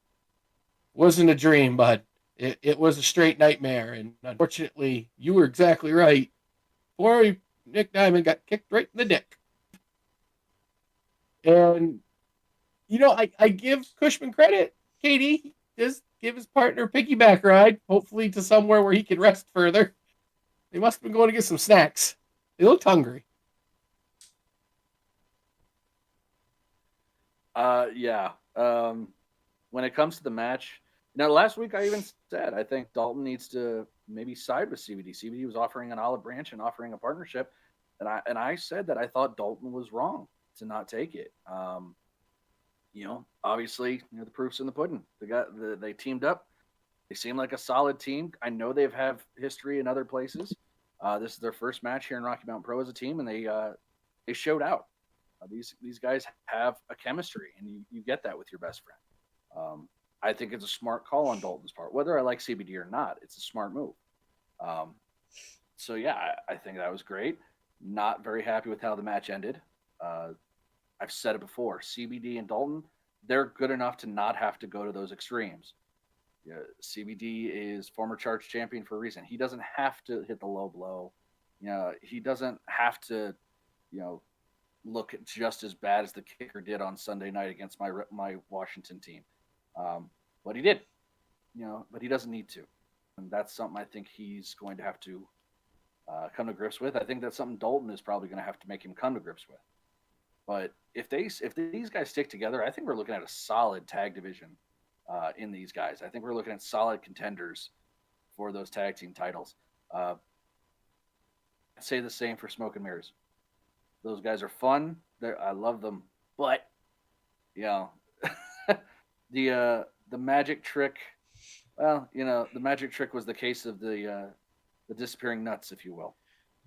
Wasn't a dream, bud. It was a straight nightmare. And unfortunately, you were exactly right. Poor Nick Diamond got kicked right in the dick. And, you know, I give Cushman credit. Katie does give his partner a piggyback ride, hopefully to somewhere where he can rest further. They must have been going to get some snacks. They looked hungry. Yeah. When it comes to the match, now last week I even said I think Dalton needs to maybe side with CBD. CBD was offering an olive branch and offering a partnership, and I said that I thought Dalton was wrong to not take it. You know, obviously, the proof's in the pudding. They teamed up. They seem like a solid team. I know they've have history in other places. This is their first match here in Rocky Mountain Pro as a team, and they showed out. These guys have a chemistry, and you get that with your best friend. I think it's a smart call on Dalton's part. Whether I like CBD or not, it's a smart move. So, yeah, I think that was great. Not very happy with how the match ended. I've said it before. CBD and Dalton, they're good enough to not have to go to those extremes. Yeah, CBD is former charge champion for a reason. He doesn't have to hit the low blow. He doesn't have to, look just as bad as the kicker did on Sunday night against my Washington team. But he did, but he doesn't need to. And that's something I think he's going to have to come to grips with. I think that's something Dalton is probably going to have to make him come to grips with. But if these guys stick together, I think we're looking at a solid tag division in these guys. I think we're looking at solid contenders for those tag team titles. I'd say the same for Smoke and Mirrors. Those guys are fun. I love them. But, the magic trick, well, the magic trick was the case of the disappearing nuts, if you will.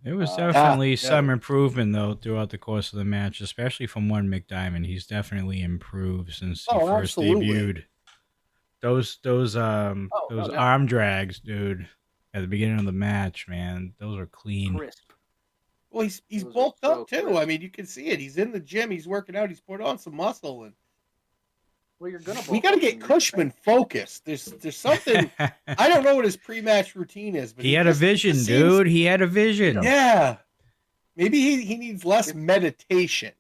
There was definitely some improvement, though, throughout the course of the match, especially from one McDiamond. He's definitely improved since he first debuted. Those arm drags, dude, at the beginning of the match, man, those are clean. Crisp. Well, he's bulked up too. Crisp. I mean, you can see it. He's in the gym. He's working out. He's put on some muscle, and we got to get Cushman focused. There's something. I don't know what his pre-match routine is, but he had a vision, dude. He had a vision. Yeah, maybe he needs less meditation.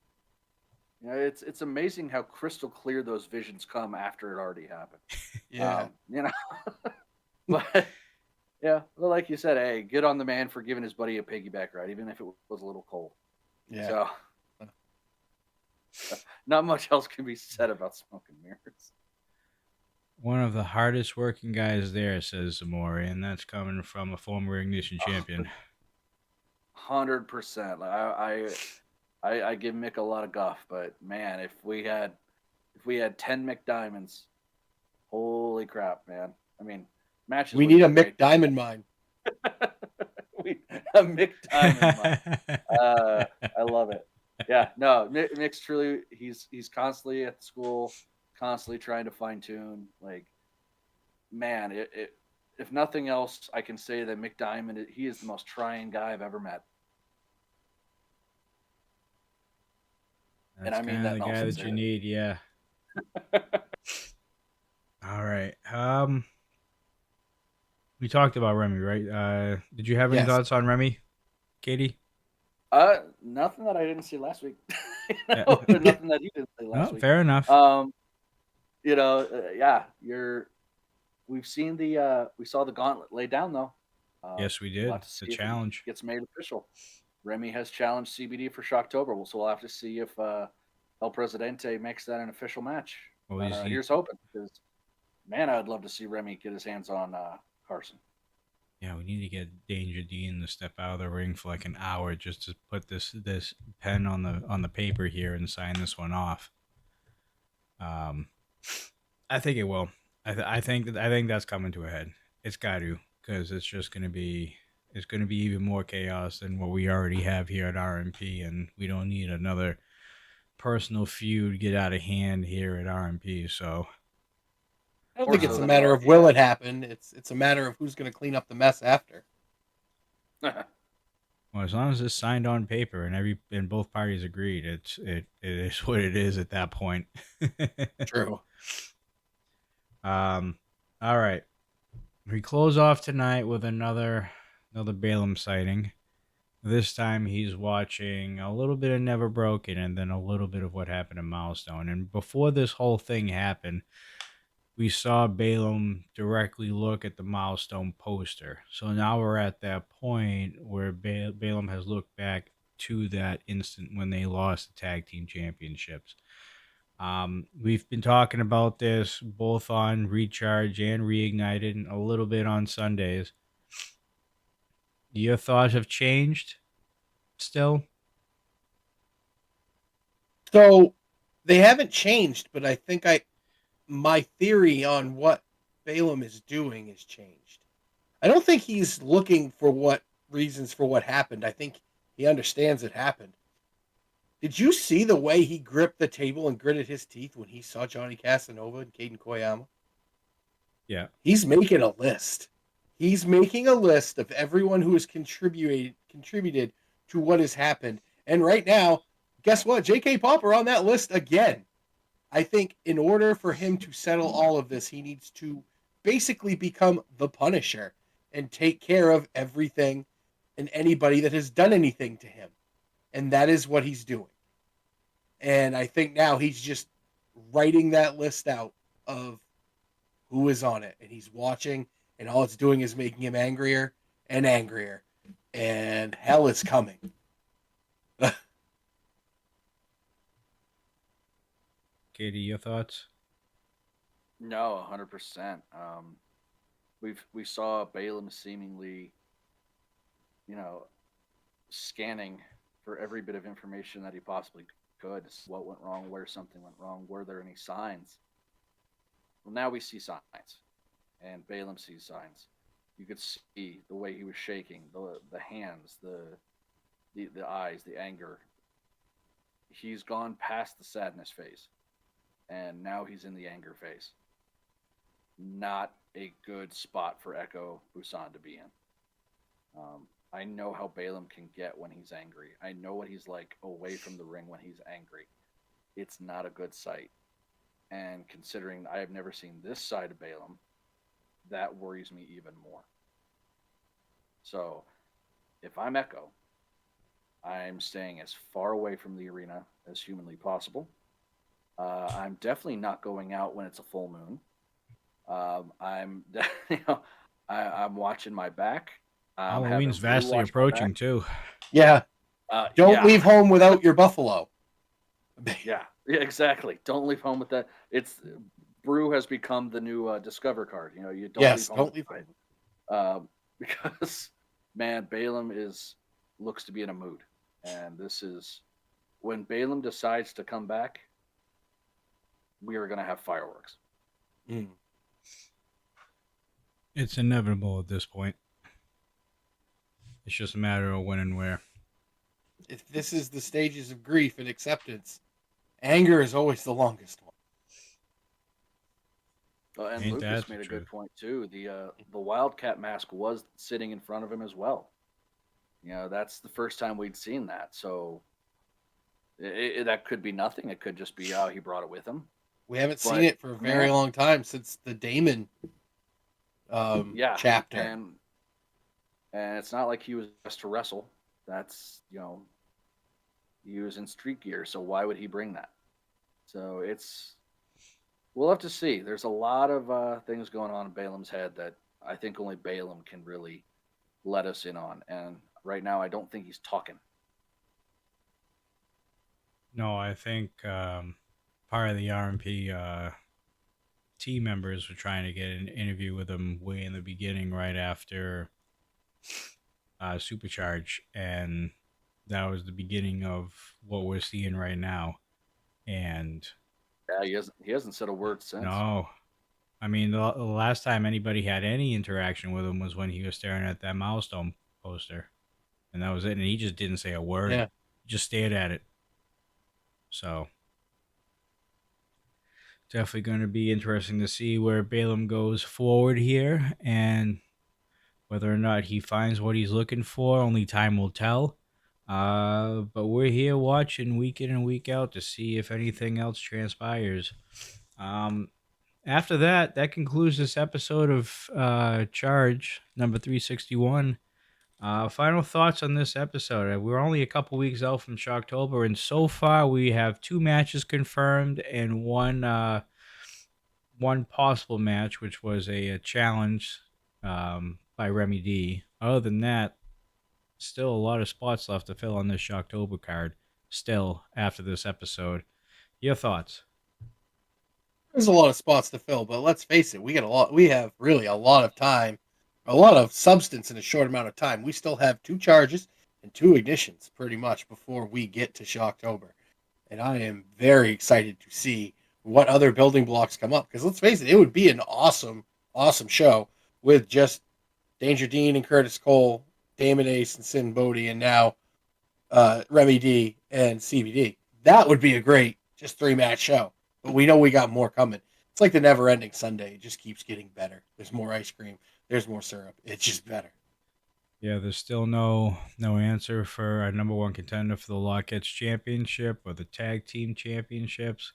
It's amazing how crystal clear those visions come after it already happened. Yeah, but yeah, well, like you said, hey, good on the man for giving his buddy a piggyback ride, even if it was a little cold. Yeah. So, not much else can be said about Smoke and Mirrors. One of the hardest working guys there, says Zamora, and that's coming from a former Ignition champion. 100%. I give Mick a lot of guff, but man, if we had 10 Mick Diamonds, holy crap, man! I mean, matches. We would need a be Mick great. Diamond mine. A Mick Diamond mine. I love it. Yeah, no, Mick's truly he's constantly at the school, constantly trying to fine tune. Like, man, if nothing else, I can say that Mick Diamond, he is the most trying guy I've ever met. That's And I mean kind of that the in all guy that you need, yeah. All right. We talked about Remy, right? Did you have any Yes. thoughts on Remy, Katie? Nothing that I didn't see last week. Yeah. Nothing that you didn't see last No, week. fair enough. Yeah, we've seen we saw the gauntlet laid down though. Yes, we did. We'll have to It's see a if it challenge. gets made official. Remy has challenged CBD for Shocktober, so we'll have to see if El Presidente makes that an official match. Well, But, here's hoping, because man, I'd love to see Remy get his hands on Carson. Yeah, we need to get Danger Dean to step out of the ring for like an hour just to put this pen on the paper here and sign this one off. I think it will. I think that's coming to a head. It's got to, because it's just going to be even more chaos than what we already have here at RMP, and we don't need another personal feud get out of hand here at RMP. So I don't think it's a matter of will it happen. It's a matter of who's going to clean up the mess after. well, as long as it's signed on paper and both parties agreed, it is what it is at that point. True. All right. We close off tonight with another Balaam sighting. This time he's watching a little bit of Never Broken and then a little bit of what happened in Milestone. And before this whole thing happened, we saw Balaam directly look at the Milestone poster. So now we're at that point where Balaam has looked back to that instant when they lost the tag team championships. We've been talking about this both on Recharge and Reignited and a little bit on Sundays. Your thoughts have changed still? So they haven't changed, but I think my theory on what Balaam is doing has changed. I don't think he's looking for what reasons for what happened. I think he understands it happened. Did you see the way he gripped the table and gritted his teeth when he saw Johnny Casanova and Caden Koyama? Yeah. He's making a list. He's making a list of everyone who has contributed to what has happened. And right now, guess what? J.K. Popper on that list again. I think in order for him to settle all of this, he needs to basically become the Punisher and take care of everything and anybody that has done anything to him. And that is what he's doing. And I think now he's just writing that list out of who is on it. And he's watching, and all it's doing is making him angrier and angrier. And hell is coming. Katie, your thoughts? No, 100%. We saw Balaam seemingly, scanning for every bit of information that he possibly could. What went wrong? Where something went wrong? Were there any signs? Well, now we see signs, and Balaam sees signs. You could see the way he was shaking, the hands, the eyes, the anger. He's gone past the sadness phase, and now he's in the anger phase. Not a good spot for Echo Busan to be in. I know how Balaam can get when he's angry. I know what he's like away from the ring when he's angry. It's not a good sight. And considering I have never seen this side of Balaam, that worries me even more. So, if I'm Echo, I'm staying as far away from the arena as humanly possible. I'm definitely not going out when it's a full moon. I'm watching my back. Halloween's vastly approaching too. Yeah. Don't leave home without your buffalo. Yeah, exactly. Don't leave home with that. It's Brew has become the new Discover card. You know, you don't Yes, leave home don't with leave Fite. home. Because man, Balaam looks to be in a mood, and this is when Balaam decides to come back. We are going to have fireworks. Mm. It's inevitable at this point. It's just a matter of when and where. If this is the stages of grief and acceptance, anger is always the longest one. And Ain't that Lucas the made a good truth? point too. The Wildcat mask was sitting in front of him as well. You know, that's the first time we'd seen that. So that could be nothing. It could just be, oh, he brought it with him. We haven't seen But it for a very long time, since the Damon yeah, chapter. and it's not like he was just to wrestle. That's, you know, he was in street gear, so why would he bring that? So we'll have to see. There's a lot of things going on in Balaam's head that I think only Balaam can really let us in on. And right now, I don't think he's talking. No, I think part of the RMP team members were trying to get an interview with him way in the beginning, right after Supercharge, and that was the beginning of what we're seeing right now. And Yeah, he hasn't said a word since. no, I mean the last time anybody had any interaction with him was when he was staring at that milestone poster, and that was it. And he just didn't say a word. Yeah. Just stared at it. So definitely going to be interesting to see where Balaam goes forward here, and whether or not he finds what he's looking for. Only time will tell. But we're here watching week in and week out to see if anything else transpires. After that concludes this episode of Charge number 361. Final thoughts on this episode. We're only a couple weeks out from Shocktober, and so far we have 2 matches confirmed and one possible match, which was a challenge by Remy D. Other than that, still a lot of spots left to fill on this Shocktober card. Still, after this episode, your thoughts? There's a lot of spots to fill, but let's face it, we got a lot. We have really a lot of time, a lot of substance in a short amount of time. We still have 2 charges and 2 ignitions, pretty much, before we get to Shocktober, and I am very excited to see what other building blocks come up. Because let's face it would be an awesome, awesome show with just Danger Dean and Curtis Cole, Damon Ace and Sin Bodie, and now Remy D and CBD. That would be a great just 3-match show. But we know we got more coming. It's like the never-ending Sunday. It just keeps getting better. There's more ice cream. There's more syrup. It's just better. Yeah, there's still no answer for our number 1 contender for the Lockettes Championship or the Tag Team Championships.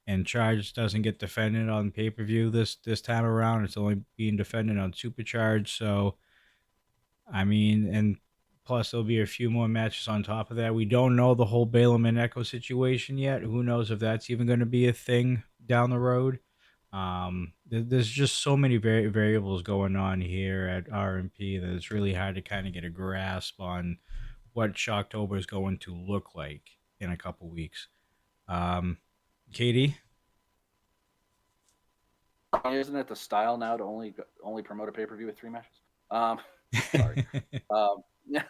And Charge doesn't get defended on pay-per-view this time around. It's only being defended on Supercharge. So, I mean, and plus there'll be a few more matches on top of that. We don't know the whole Balaam and Echo situation yet. Who knows if that's even going to be a thing down the road. There's just so many variables going on here at RMP that it's really hard to kind of get a grasp on what Shocktober is going to look like in a couple weeks. Katie? Isn't it the style now to only promote a pay-per-view with 3 matches? Sorry. Yeah.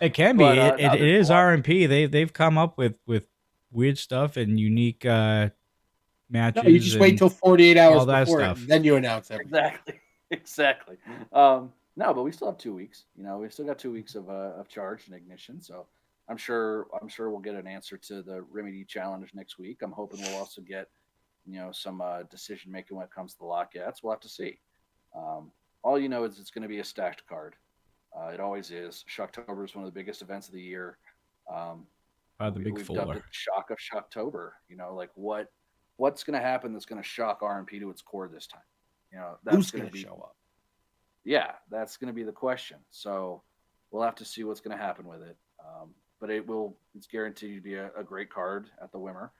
It can be. But, It is RMP. They've come up with weird stuff and unique matches. No, you just wait till 48 hours all that before stuff. it, and then you announce everything. Exactly. No, but we still have 2 weeks. You know, we've still got 2 weeks of Charge and Ignition. So I'm sure we'll get an answer to the Remedy Challenge next week. I'm hoping we'll also get, you know, some decision making when it comes to the Lockettes. We'll have to see. All you know is it's going to be a stacked card. It always is. Shocktober is one of the biggest events of the year. The big we've four. dubbed it Shock of Shocktober. You know, like what's going to happen that's going to shock RMP to its core this time? You know, that's Who's going to show up? Yeah, that's going to be the question. So we'll have to see what's going to happen with it. But it's guaranteed to be a great card at the Wimmer.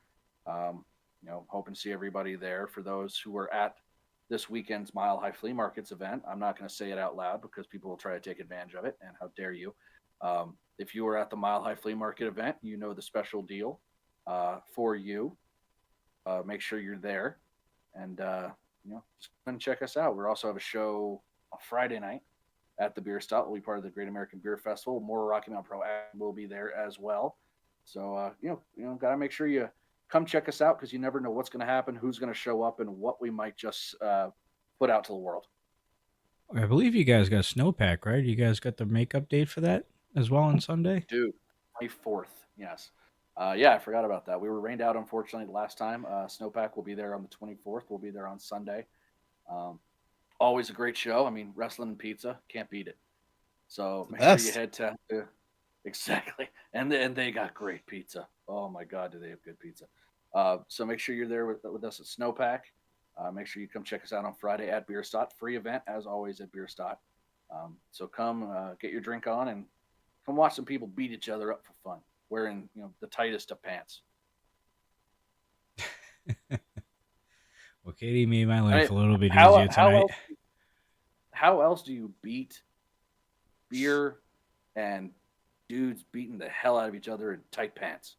You know, hoping to see everybody there. For those who were at this weekend's Mile High Flea Markets event, I'm not going to say it out loud because people will try to take advantage of it. And how dare you? If you were at the Mile High Flea Market event, you know the special deal for you. make sure you're there, and just come and check us out. We also have a show on Friday night at the Beer Stop. We'll be part of the Great American Beer Festival. More Rocky Mountain Pro will be there as well. So gotta make sure you come check us out, because you never know what's going to happen, who's going to show up, and what we might just put out to the world. I believe you guys got snowpack, right? You guys got the makeup date for that as well on Sunday? Dude, 24th, yes. I forgot about that. We were rained out, unfortunately, last time. Snowpack will be there on the 24th. We'll be there on Sunday. Always a great show. I mean, wrestling and pizza, can't beat it. So make sure you head to exactly. And they got great pizza. Oh my God, do they have good pizza? So make sure you're there with us at Snowpack. Make sure you come check us out on Friday at Bierstadt. Free event, as always, at Bierstadt. So come get your drink on and come watch some people beat each other up for fun, wearing the tightest of pants. Well, Katie made my life a little bit easier tonight. How else do you beat beer and dudes beating the hell out of each other in tight pants?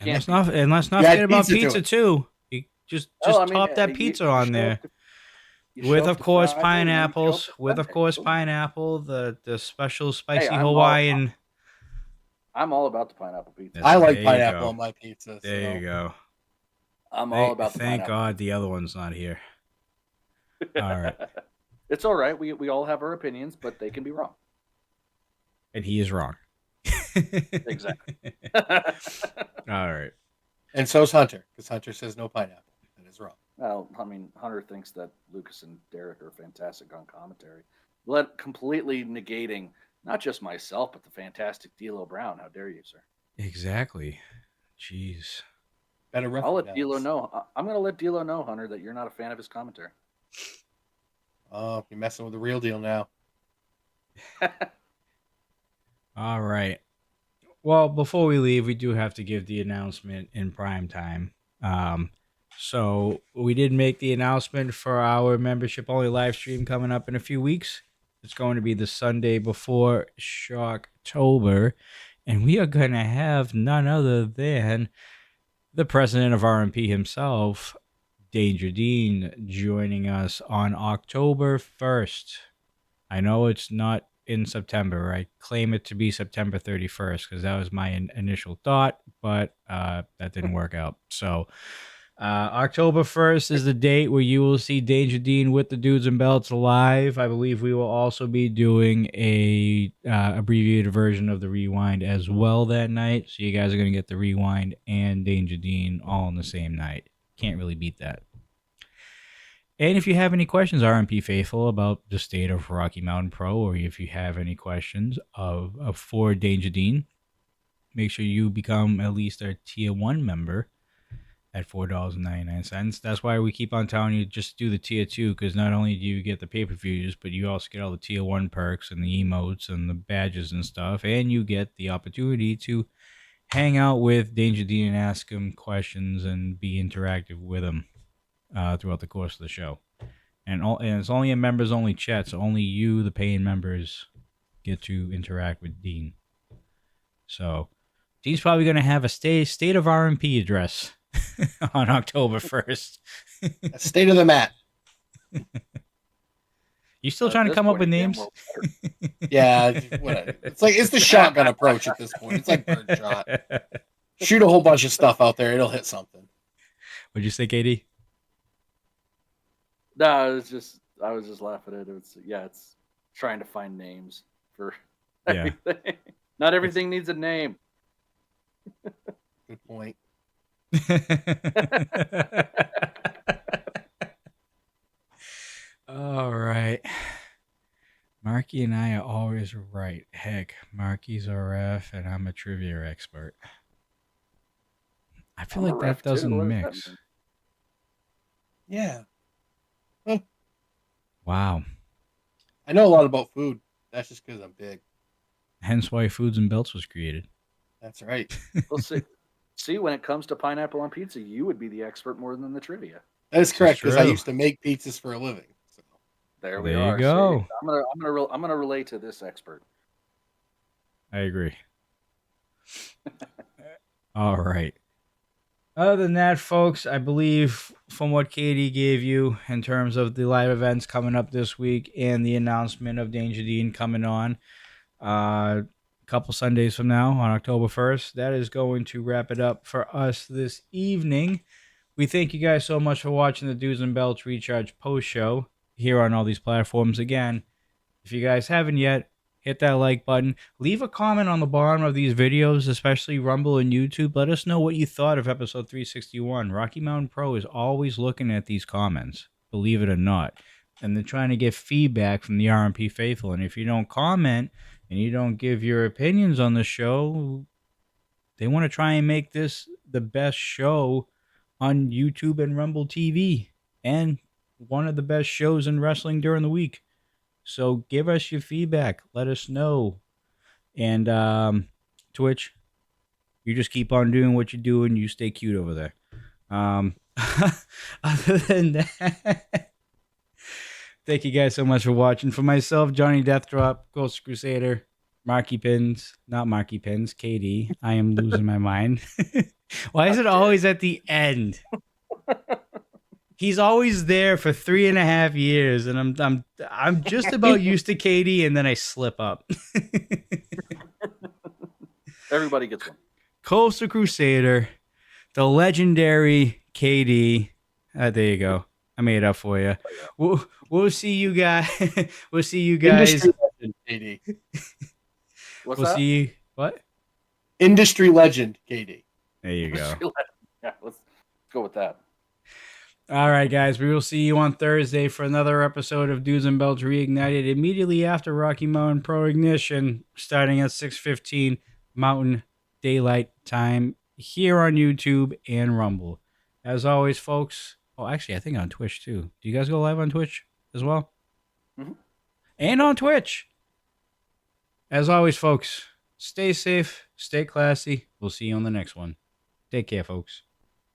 And let's not forget about pizza too. You just top that pizza on there. With of course pineapples. With of course pineapple, the special spicy Hawaiian. I'm all about the pineapple pizza. I like pineapple on my pizza. There you go. I'm all about the pineapple. Thank God the other one's not here. All right. It's all right. We all have our opinions, but they can be wrong. And he is wrong. Exactly. All right. And so's Hunter, because Hunter says no pineapple. That is wrong. Well, I mean, Hunter thinks that Lucas and Derek are fantastic on commentary. Completely negating not just myself, but the fantastic D'Lo Brown. How dare you, sir? Exactly. Jeez. I'll let D'Lo know. I'm going to let D'Lo know, Hunter, that you're not a fan of his commentary. Oh, you're messing with the real deal now. All right. Well, before we leave, we do have to give the announcement in prime time. So we did make the announcement for our membership-only live stream coming up in a few weeks. It's going to be the Sunday before Shocktober, and we are going to have none other than the president of RMP himself, Danger Dean, joining us on October 1st. I know it's not in September. I claim it to be September 31st because that was my initial thought, but that didn't work out. So October 1st is the date where you will see Danger Dean with the Dudes and Belts live. I believe we will also be doing a abbreviated version of the Rewind as well that night. So you guys are going to get the Rewind and Danger Dean all on the same night. Can't really beat that. And if you have any questions, RMP Faithful, about the state of Rocky Mountain Pro, or if you have any questions for Danger Dean, make sure you become at least our Tier 1 member at $4.99. That's why we keep on telling you just do the Tier 2, because not only do you get the pay-per-views, but you also get all the Tier 1 perks and the emotes and the badges and stuff, and you get the opportunity to hang out with Danger Dean and ask him questions and be interactive with him throughout the course of the show. And it's only a members-only chat, so only you, the paying members, get to interact with Dean. So Dean's probably going to have a state of RMP address on October 1st. State of the mat. You still trying to come up with names? Yeah, whatever. It's the shotgun approach at this point. It's like birdshot. Shoot a whole bunch of stuff out there, it'll hit something. What'd you say, Katie? No, I was just laughing at it. It's trying to find names for everything. Not everything needs a name. Good point. All right. Marky and I are always right. Heck, Marky's a ref and I'm a trivia expert. I feel like that doesn't mix. Yeah. Wow. I know a lot about food. That's just because I'm big. Hence why Foods and Belts was created. That's right. We'll see, when it comes to pineapple on pizza, you would be the expert more than the trivia. That is correct, because I used to make pizzas for a living. So. There you go. See, I'm gonna relate to this expert. I agree. All right. Other than that, folks, I believe from what Katie gave you in terms of the live events coming up this week and the announcement of Danger Dean coming on a couple Sundays from now on October 1st, that is going to wrap it up for us this evening. We thank you guys so much for watching the Dudes and Belts Recharge post show here on all these platforms. Again, if you guys haven't yet, hit that like button. Leave a comment on the bottom of these videos, especially Rumble and YouTube. Let us know what you thought of episode 361. Rocky Mountain Pro is always looking at these comments, believe it or not. And they're trying to get feedback from the RMP faithful. And if you don't comment and you don't give your opinions on the show, they want to try and make this the best show on YouTube and Rumble TV. And one of the best shows in wrestling during the week. So give us your feedback. Let us know. And Twitch, you just keep on doing what you're doing. You stay cute over there. Other than that, thank you guys so much for watching. For myself, Johnny Deathdrop, Ghost Crusader, Marky Pins, not Marky Pins, KD. I am losing my mind. Why is it always at the end? He's always there for 3.5 years, and I'm just about used to Katie, and then I slip up. Everybody gets one. Coastal Crusader, the legendary KD. There you go. I made it up for you. We'll see you guys. We'll see you guys. Industry legend, KD. What's We'll that? see you. What? Industry legend, KD. There you go. Yeah, let's go with that. All right, guys. We will see you on Thursday for another episode of Dudes and Belts Reignited immediately after Rocky Mountain Pro Ignition, starting at 6:15 Mountain Daylight Time here on YouTube and Rumble. As always, folks. Oh, actually, I think on Twitch too. Do you guys go live on Twitch as well? Mm-hmm. And on Twitch. As always, folks, stay safe, stay classy. We'll see you on the next one. Take care, folks.